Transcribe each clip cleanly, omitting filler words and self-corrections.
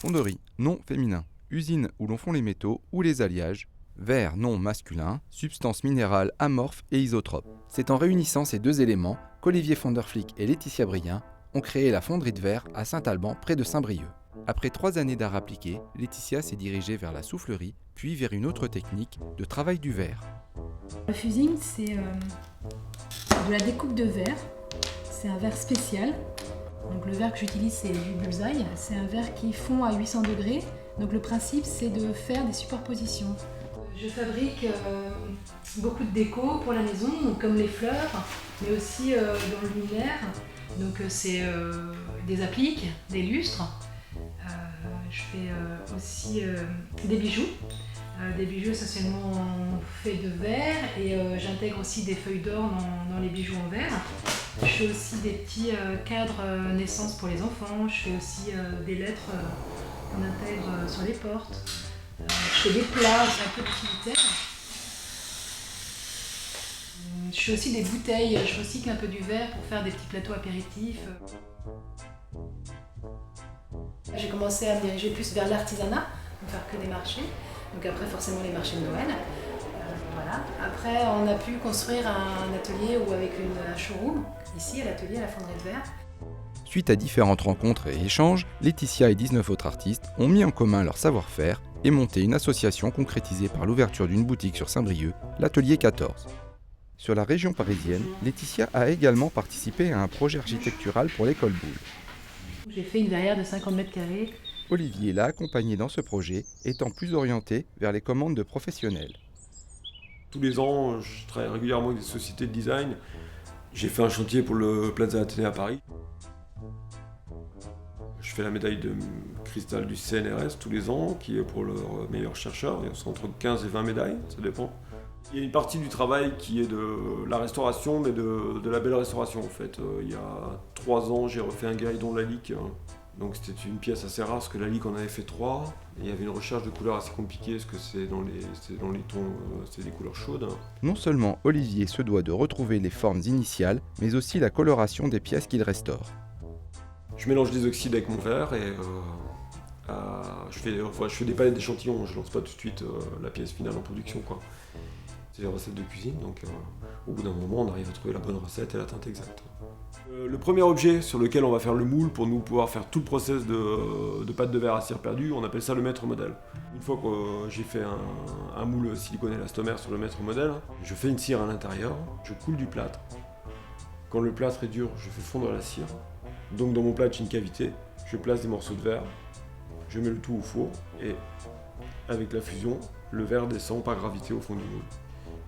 Fonderie, nom féminin. Usine où l'on fond les métaux ou les alliages. Verre, nom masculin. Substance minérale amorphe et isotrope. C'est en réunissant ces deux éléments qu'Olivier Fonderflick et Laetitia Brien ont créé la fonderie de verre à Saint-Alban, près de Saint-Brieuc. Après 3 années d'art appliqué, Laetitia s'est dirigée vers la soufflerie, puis vers une autre technique de travail du verre. Le fusing, c'est de la découpe de verre. C'est un verre spécial. Donc le verre que j'utilise, c'est du bullseye. C'est un verre qui fond à 800 degrés. Donc le principe, c'est de faire des superpositions. Je fabrique beaucoup de déco pour la maison, donc comme les fleurs, mais aussi dans le luminaire. Donc c'est des appliques, des lustres. Je fais aussi des bijoux. Des bijoux essentiellement faits de verre et j'intègre aussi des feuilles d'or dans les bijoux en verre. Je fais aussi des petits cadres naissance pour les enfants. Je fais aussi des lettres qu'on intègre sur les portes. Je fais des plats, c'est un peu utilitaire. Je fais aussi des bouteilles, je recycle un peu du verre pour faire des petits plateaux apéritifs. J'ai commencé à me diriger plus vers l'artisanat, ne faire que des marchés. Donc après forcément les marchés de Noël. Voilà. Après on a pu construire un atelier ou avec un showroom, ici à l'atelier à la fonderie de verre. Suite à différentes rencontres et échanges, Laetitia et 19 autres artistes ont mis en commun leur savoir-faire et monté une association concrétisée par l'ouverture d'une boutique sur Saint-Brieuc, l'Atelier 14. Sur la région parisienne, Laetitia a également participé à un projet architectural pour l'école Boulle. J'ai fait une verrière de 50 mètres carrés. Olivier l'a accompagné dans ce projet, étant plus orienté vers les commandes de professionnels. Tous les ans, je travaille régulièrement avec des sociétés de design. J'ai fait un chantier pour le Plaza Athénée à Paris. Je fais la médaille de cristal du CNRS tous les ans, qui est pour leurs meilleurs chercheurs. Il y a entre 15 et 20 médailles, ça dépend. Il y a une partie du travail qui est de la restauration, mais de la belle restauration en fait. Il y a 3 ans, j'ai refait un guéridon Lalique. Donc c'était une pièce assez rare, parce que Lalique en avait fait 3. Et il y avait une recherche de couleurs assez compliquée, parce que c'est dans les tons, c'est des couleurs chaudes. Non seulement Olivier se doit de retrouver les formes initiales, mais aussi la coloration des pièces qu'il restaure. Je mélange des oxydes avec mon verre et je fais des palettes d'échantillons, je lance pas tout de suite la pièce finale en production, quoi. C'est des recettes de cuisine, donc au bout d'un moment on arrive à trouver la bonne recette et la teinte exacte. Le premier objet sur lequel on va faire le moule pour nous pouvoir faire tout le process de pâte de verre à cire perdue, on appelle ça le maître modèle. Une fois que j'ai fait un moule silicone élastomère sur le maître modèle, je fais une cire à l'intérieur, je coule du plâtre. Quand le plâtre est dur, je fais fondre la cire. Donc dans mon plâtre, j'ai une cavité, je place des morceaux de verre, je mets le tout au four et avec la fusion, le verre descend par gravité au fond du moule.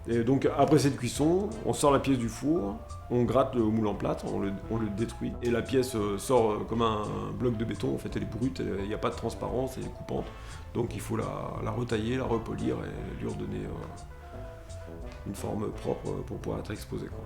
Et donc après cette cuisson, on sort la pièce du four, on gratte le moule en plâtre, on le détruit et la pièce sort comme un bloc de béton. En fait, elle est brute, il n'y a pas de transparence, elle est coupante. Donc il faut la retailler, la repolir et lui redonner une forme propre pour pouvoir être exposée, quoi.